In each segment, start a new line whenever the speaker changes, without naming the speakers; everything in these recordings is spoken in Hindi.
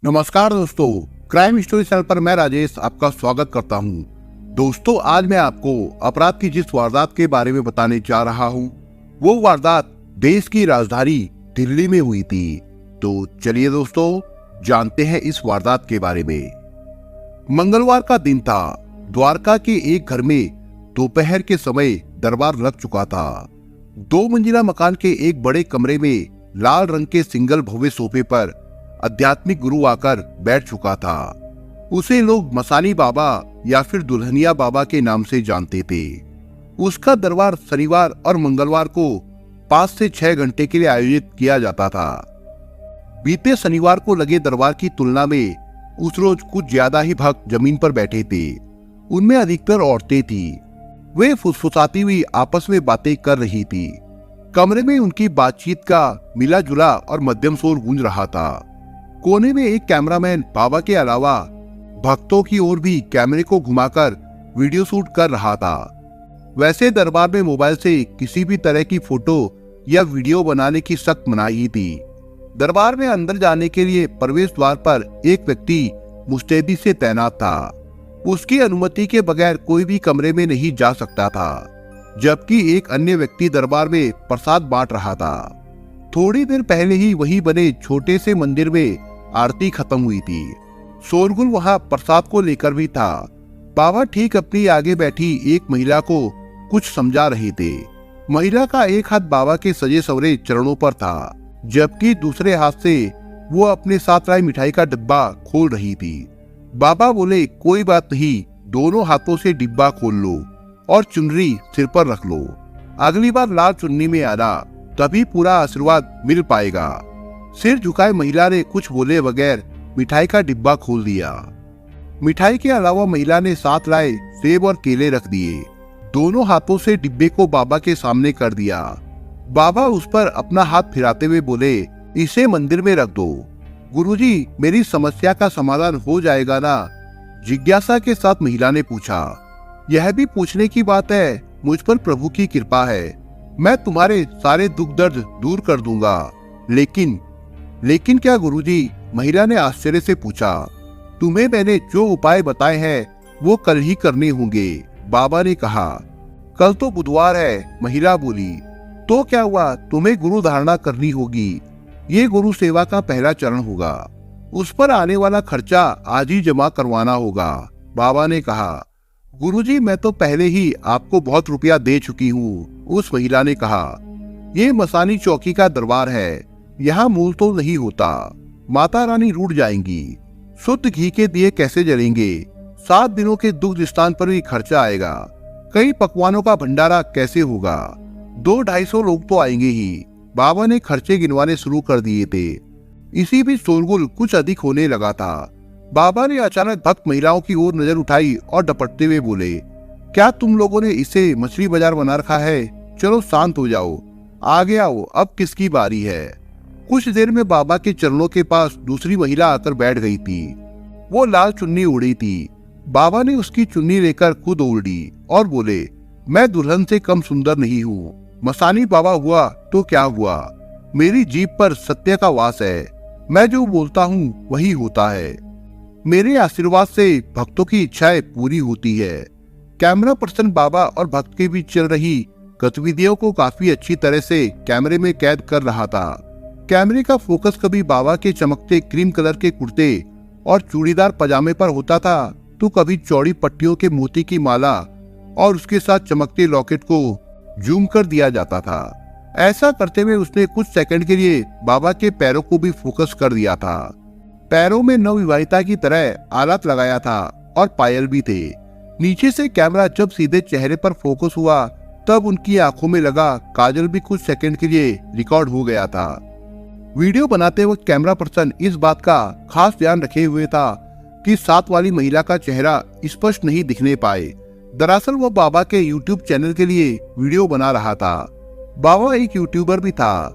नमस्कार दोस्तों, क्राइम स्टोरी चैनल पर मैं राजेश आपका स्वागत करता हूं। दोस्तों, आज मैं आपको अपराध की जिस वारदात के बारे में बताने जा रहा हूं, वो वारदात देश की राजधानी दिल्ली में हुई थी। तो चलिए दोस्तों, जानते हैं इस वारदात के बारे में। मंगलवार का दिन था। द्वारका के एक घर में दोपहर के समय दरबार लग चुका था। 2 मंजिला मकान के एक बड़े कमरे में लाल रंग के सिंगल भव्य सोफे पर आध्यात्मिक गुरु आकर बैठ चुका था। उसे लोग मसानी बाबा या फिर दुल्हनिया बाबा के नाम से जानते थे। उसका दरबार शनिवार और मंगलवार को 5 से 6 घंटे के लिए आयोजित किया जाता था। बीते शनिवार को लगे दरबार की तुलना में उस रोज कुछ ज्यादा ही भक्त जमीन पर बैठे थे। उनमें अधिकतर औरतें थी। वे फुसफुसाती हुई आपस में बातें कर रही थी। कमरे में उनकी बातचीत का मिला जुला और मध्यम शोर गूंज रहा था। कोने में एक कैमरामैन बाबा के अलावा भक्तों की ओर भी कैमरे को घुमाकर वीडियो शूट कर रहा था। वैसे दरबार में मोबाइल से किसी भी तरह की फोटो या वीडियो बनाने की सख्त मनाही थी। दरबार में अंदर जाने के लिए प्रवेश द्वार पर एक व्यक्ति मुस्तैदी से तैनात था। उसकी अनुमति के बगैर कोई भी कमरे में नहीं जा सकता था, जबकि एक अन्य व्यक्ति दरबार में प्रसाद बांट रहा था। थोड़ी देर पहले ही वहीं बने छोटे से मंदिर में आरती खत्म हुई थी। शोरगुल वहां प्रसाद को लेकर भी था। बाबा ठीक अपनी आगे बैठी एक महिला को कुछ समझा रहे थे। महिला का एक हाथ बाबा के सजे सवरे चरणों पर था, जबकि दूसरे हाथ से वो अपने साथ लाई मिठाई का डिब्बा खोल रही थी। बाबा बोले, कोई बात नहीं, दोनों हाथों से डिब्बा खोल लो और चुनरी सिर पर रख लो। अगली बार लाल चुन्नी में आना, तभी पूरा आशीर्वाद मिल पाएगा। सिर झुकाए महिला ने कुछ बोले बगैर मिठाई का डिब्बा खोल दिया। मिठाई के अलावा महिला ने साथ लाए सेब और केले रख दिए। दोनों हाथों से डिब्बे को बाबा के सामने कर दिया। बाबा उस पर अपना हाथ फिराते हुए बोले, इसे मंदिर में रख दो। गुरुजी, मेरी समस्या का समाधान हो जाएगा ना? जिज्ञासा के साथ महिला ने पूछा। यह भी पूछने की बात है, मुझ पर प्रभु की कृपा है। मैं तुम्हारे सारे दुख दर्द दूर कर दूंगा। लेकिन क्या गुरुजी? महिला ने आश्चर्य से पूछा। तुम्हें मैंने जो उपाय बताए हैं वो कल ही करने होंगे, बाबा ने कहा। कल तो बुधवार है, महिला बोली। तो क्या हुआ? तुम्हें गुरु धारणा करनी होगी। ये गुरु सेवा का पहला चरण होगा। उस पर आने वाला खर्चा आज ही जमा करवाना होगा, बाबा ने कहा। गुरुजी, मैं तो पहले ही आपको बहुत रुपया दे चुकी हूँ, उस महिला ने कहा। ये मसानी चौकी का दरबार है, यहाँ मूल तो नहीं होता। माता रानी रूठ जाएंगी। शुद्ध घी के दिए कैसे जलेंगे? 7 दिनों के दुग्ध स्थान पर भी खर्चा आएगा। कई पकवानों का भंडारा कैसे होगा? 200-250 लोग तो आएंगे ही। बाबा ने खर्चे गिनवाने शुरू कर दिए थे। इसी बीच शोरगुल कुछ अधिक होने लगा था। बाबा ने अचानक भक्त महिलाओं की ओर नजर उठाई और डपटते हुए बोले, क्या तुम लोगों ने इसे मछली बाजार बना रखा है? चलो शांत हो जाओ, आगे आओ, अब किसकी बारी है? कुछ देर में बाबा के चरणों के पास दूसरी महिला आकर बैठ गई थी। वो लाल चुन्नी ओढ़ी थी। बाबा ने उसकी चुन्नी लेकर खुद ओढ़ी और बोले, मैं दुल्हन से कम सुंदर नहीं हूँ। मसानी बाबा हुआ तो क्या हुआ? मेरी जीभ पर सत्य का वास है। मैं जो बोलता हूँ वही होता है। मेरे आशीर्वाद से भक्तों की इच्छाएं पूरी होती है। कैमरा पर्सन बाबा और भक्त के बीच चल रही गतिविधियों को काफी अच्छी तरह से कैमरे में कैद कर रहा था। कैमरे का फोकस कभी बाबा के चमकते क्रीम कलर के कुर्ते और चूड़ीदार पजामे पर होता था, तो कभी चौड़ी पट्टियों के मोती की माला और उसके साथ चमकते लॉकेट को जूम कर दिया जाता था। ऐसा करते हुए उसने कुछ सेकंड के लिए बाबा के पैरों को भी फोकस कर दिया था। पैरों में नवविवाहिता की तरह आलत लगाया था और पायल भी थे। नीचे से कैमरा जब सीधे चेहरे पर फोकस हुआ, तब उनकी आंखों में लगा काजल भी कुछ सेकंड के लिए रिकॉर्ड हो गया था। वीडियो बनाते वक्त कैमरा पर्सन इस बात का खास ध्यान रखे हुए था कि साथ वाली महिला का चेहरा स्पष्ट नहीं दिखने पाए। दरअसल वो बाबा के YouTube चैनल के लिए वीडियो बना रहा था। बाबा एक यूट्यूबर भी था।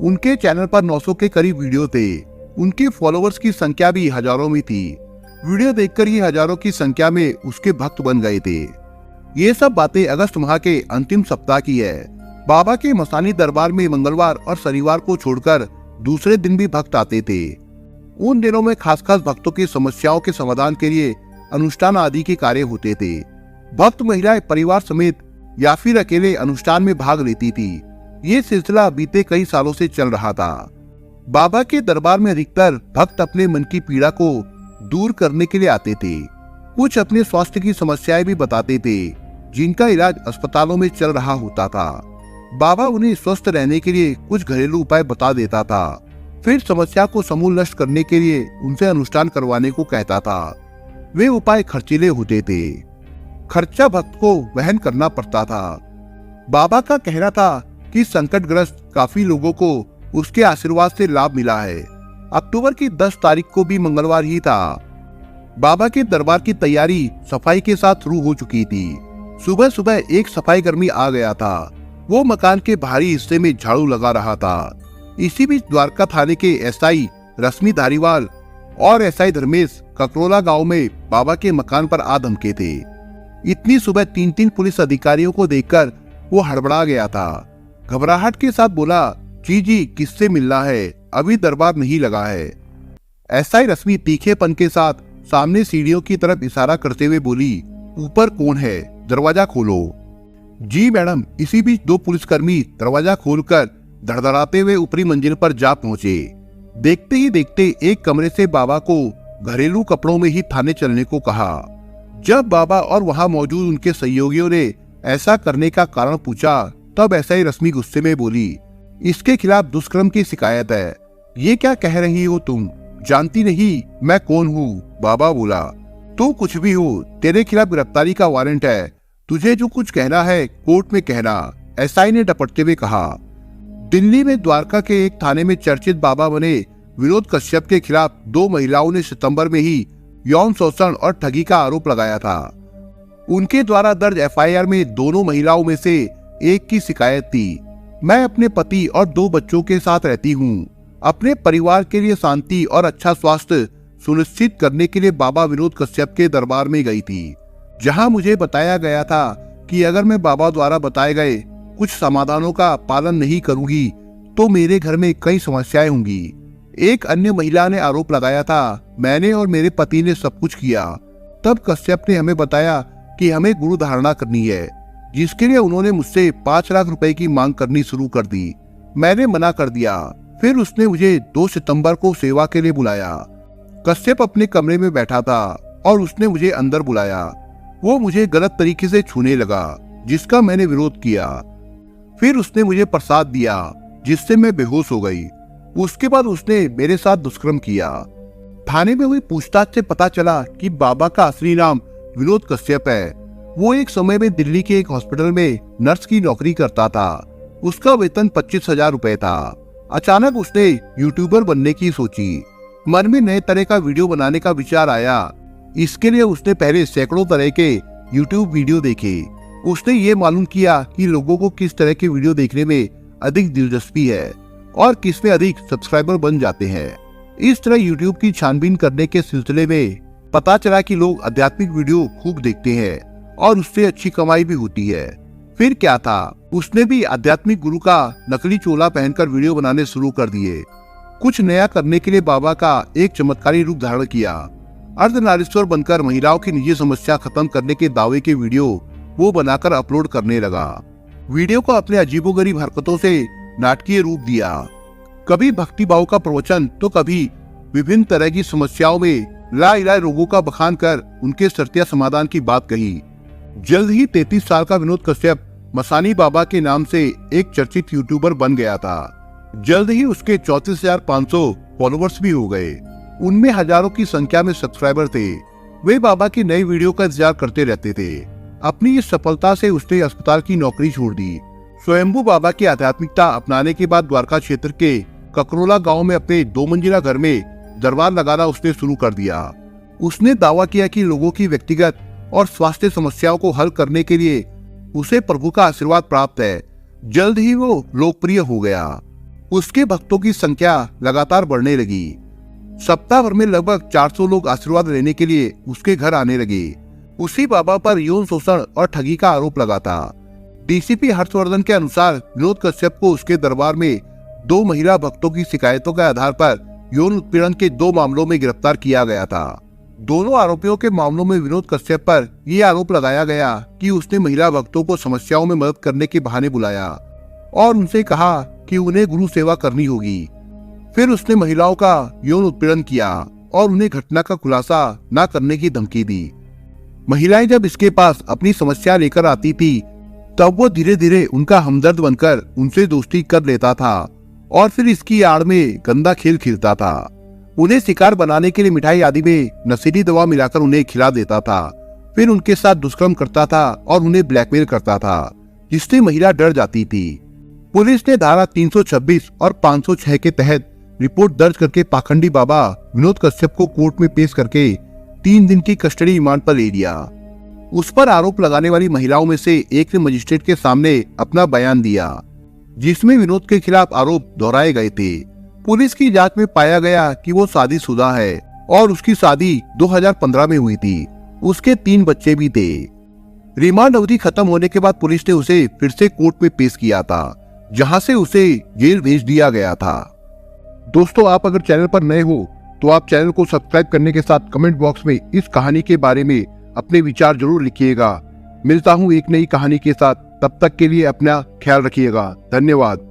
उनके चैनल पर 900 के करीब वीडियो थे। उनके फॉलोअर्स की संख्या भी हजारों में थी। वीडियो देखकर ही हजारों की संख्या में उसके भक्त बन गए थे। ये सब बातें अगस्त माह के अंतिम सप्ताह की है। बाबा के मसानी दरबार में मंगलवार और शनिवार को छोड़कर दूसरे दिन भी भक्त आते थे। उन दिनों में खास भक्तों की समस्याओं के समाधान के लिए अनुष्ठान आदि के कार्य होते थे। भक्त महिलाएं परिवार समेत या फिर अकेले अनुष्ठान में भाग लेती थी। ये सिलसिला बीते कई सालों से चल रहा था। बाबा के दरबार में अधिकतर भक्त अपने मन की पीड़ा को दूर करने के लिए आते थे। कुछ अपने स्वास्थ्य की समस्याएं भी बताते थे, जिनका इलाज अस्पतालों में चल रहा होता था। बाबा उन्हें स्वस्थ रहने के लिए कुछ घरेलू उपाय बता देता था, फिर समस्या को समूल नष्ट करने के लिए उनसे अनुष्ठान करवाने को कहता था। वे उपाय खर्चीले होते थे, खर्चा भक्त को वहन करना पड़ता था। बाबा का कहना था कि संकटग्रस्त काफी लोगों को उसके आशीर्वाद से लाभ मिला है। अक्टूबर की 10 तारीख को भी मंगलवार ही था। बाबा के दरबार की तैयारी सफाई के साथ शुरू हो चुकी थी। सुबह सुबह एक सफाई कर्मी आ गया था। वो मकान के बाहरी हिस्से में झाड़ू लगा रहा था। इसी बीच द्वारका थाने के एसआई रश्मि धारीवाल और एसआई धर्मेश ककरोला गांव में बाबा के मकान पर आ धमके थे। इतनी सुबह 3 पुलिस अधिकारियों को देखकर वो हड़बड़ा गया था। घबराहट के साथ बोला, जी किससे मिलना है, अभी दरबार नहीं लगा है। एसआई रश्मि तीखेपन के साथ सामने सीढ़ियों की तरफ इशारा करते हुए बोली, ऊपर कौन है, दरवाजा खोलो। जी मैडम। इसी बीच 2 पुलिसकर्मी दरवाजा खोलकर धड़धड़ाते हुए ऊपरी मंजिल पर जा पहुंचे। देखते ही देखते एक कमरे से बाबा को घरेलू कपड़ों में ही थाने चलने को कहा। जब बाबा और वहां मौजूद उनके सहयोगियों ने ऐसा करने का कारण पूछा, तब एसआई रश्मि गुस्से में बोली, इसके खिलाफ दुष्कर्म की शिकायत है। ये क्या कह रही हो तुम, जानती नहीं मैं कौन हूँ? बाबा बोला, तू कुछ भी हो, तेरे खिलाफ गिरफ्तारी का वारंट है। तुझे जो कुछ कहना है कोर्ट में कहना, एसआई ने डपटते हुए कहा। दिल्ली में द्वारका के एक थाने में चर्चित बाबा बने विनोद कश्यप के खिलाफ 2 महिलाओं ने सितंबर में ही यौन शोषण और ठगी का आरोप लगाया था। उनके द्वारा दर्ज एफआईआर में दोनों महिलाओं में से एक की शिकायत थी, मैं अपने पति और 2 बच्चों के साथ रहती हूँ। अपने परिवार के लिए शांति और अच्छा स्वास्थ्य सुनिश्चित करने के लिए बाबा विनोद कश्यप के दरबार में गई थी, जहां मुझे बताया गया था कि अगर मैं बाबा द्वारा बताए गए कुछ समाधानों का पालन नहीं करूंगी तो मेरे घर में कई समस्याएं होंगी। एक अन्य महिला ने आरोप लगाया था, मैंने और मेरे पति ने सब कुछ किया। तब कश्यप ने हमें बताया कि हमें गुरु धारणा करनी है, जिसके लिए उन्होंने मुझसे 5 लाख रुपए की मांग करनी शुरू कर दी। मैंने मना कर दिया। फिर उसने मुझे 2 सितंबर को सेवा के लिए बुलाया। कश्यप अपने कमरे में बैठा था और उसने मुझे अंदर बुलाया। वो मुझे गलत तरीके से छूने लगा, जिसका मैंने विरोध किया। फिर उसने मुझे प्रसाद दिया, जिससे मैं बेहोश हो गई। उसके बाद उसने मेरे साथ दुष्कर्म किया। थाने में हुई पूछताछ से पता चला कि बाबा का असली नाम विनोद कश्यप है। वो एक समय में दिल्ली के एक हॉस्पिटल में नर्स की नौकरी करता था। उसका वेतन 25,000 रुपए था। अचानक उसने यूट्यूबर बनने की सोची। मन में नए तरह का वीडियो बनाने का विचार आया। इसके लिए उसने पहले सैकड़ों तरह के यूट्यूब वीडियो देखे। उसने ये मालूम किया कि लोगों को किस तरह के वीडियो देखने में अधिक दिलचस्पी है और किस में अधिक सब्सक्राइबर बन जाते हैं। इस तरह यूट्यूब की छानबीन करने के सिलसिले में पता चला कि लोग आध्यात्मिक वीडियो खूब देखते हैं और उससे अच्छी कमाई भी होती है। फिर क्या था, उसने भी आध्यात्मिक गुरु का नकली चोला पहनकर वीडियो बनाने शुरू कर दिए। कुछ नया करने के लिए बाबा का एक चमत्कारी रूप धारण किया। अर्धनारीश्वर बनकर महिलाओं की निजी समस्या खत्म करने के दावे के वीडियो वो बनाकर अपलोड करने लगा। वीडियो को अपने अजीबोगरीब हरकतों से नाटकीय रूप दिया। कभी भक्ति भाव का प्रवचन तो कभी विभिन्न तरह की समस्याओं में लाइलाज रोगों का बखान कर उनके शर्तिया समाधान की बात कही। जल्द ही 33 साल का विनोद कश्यप मसानी बाबा के नाम से एक चर्चित यूट्यूबर बन गया था। जल्द ही उसके 34,500 फॉलोवर्स भी हो गए। उनमें हजारों की संख्या में सब्सक्राइबर थे। वे बाबा की नई वीडियो का इंतजार करते रहते थे। अपनी इस सफलता से उसने अस्पताल की नौकरी छोड़ दी। स्वयंभू बाबा की आध्यात्मिकता अपनाने के बाद द्वारका क्षेत्र के ककरोला गांव में अपने 2 मंजिला घर में दरबार लगाना उसने शुरू कर दिया। उसने दावा किया कि लोगों की व्यक्तिगत और स्वास्थ्य समस्याओं को हल करने के लिए उसे प्रभु का आशीर्वाद प्राप्त है। जल्द ही वो लोकप्रिय हो गया। उसके भक्तों की संख्या लगातार बढ़ने लगी। सप्ताह भर में लगभग 400 लोग आशीर्वाद लेने के लिए उसके घर आने लगे। उसी बाबा पर यौन शोषण और ठगी का आरोप लगा था। डीसीपी हर्षवर्धन के अनुसार विनोद कश्यप को उसके दरबार में 2 महिला भक्तों की शिकायतों के आधार पर यौन उत्पीड़न के 2 मामलों में गिरफ्तार किया गया था। दोनों आरोपियों के मामलों में विनोद कश्यप पर यह आरोप लगाया गया कि उसने महिला भक्तों को समस्याओं में मदद करने के बहाने बुलाया और उनसे कहा कि उन्हें गुरु सेवा करनी होगी। फिर उसने महिलाओं का यौन उत्पीड़न किया और उन्हें घटना का खुलासा न करने की धमकी दी। महिलाएं जब इसके पास अपनी समस्या लेकर आती थी, तब वो धीरे धीरे उनका हमदर्द बनकर उनसे दोस्ती कर लेता था और फिर इसकी आड़ में गंदा खेल खेलता था। उन्हें शिकार बनाने के लिए मिठाई आदि में नशीली दवा मिलाकर उन्हें खिला देता था। फिर उनके साथ दुष्कर्म करता था और उन्हें ब्लैकमेल करता था, जिससे महिला डर जाती थी। पुलिस ने धारा 326 और 506 के तहत रिपोर्ट दर्ज करके पाखंडी बाबा विनोद कश्यप को कोर्ट में पेश करके 3 दिन की कस्टडी रिमांड पर ले लिया। उस पर आरोप लगाने वाली महिलाओं में से एक ने मजिस्ट्रेट के सामने अपना बयान दिया, जिसमें विनोद के खिलाफ आरोप दोहराए गए थे। पुलिस की जांच में पाया गया कि वो शादीशुदा है और उसकी शादी 2015 में हुई थी। उसके 3 बच्चे भी थे। रिमांड अवधि खत्म होने के बाद पुलिस ने उसे फिर से कोर्ट में पेश किया था, जहां से उसे जेल भेज दिया गया था। दोस्तों, आप अगर चैनल पर नए हो तो आप चैनल को सब्सक्राइब करने के साथ कमेंट बॉक्स में इस कहानी के बारे में अपने विचार जरूर लिखिएगा। मिलता हूं एक नई कहानी के साथ, तब तक के लिए अपना ख्याल रखिएगा। धन्यवाद।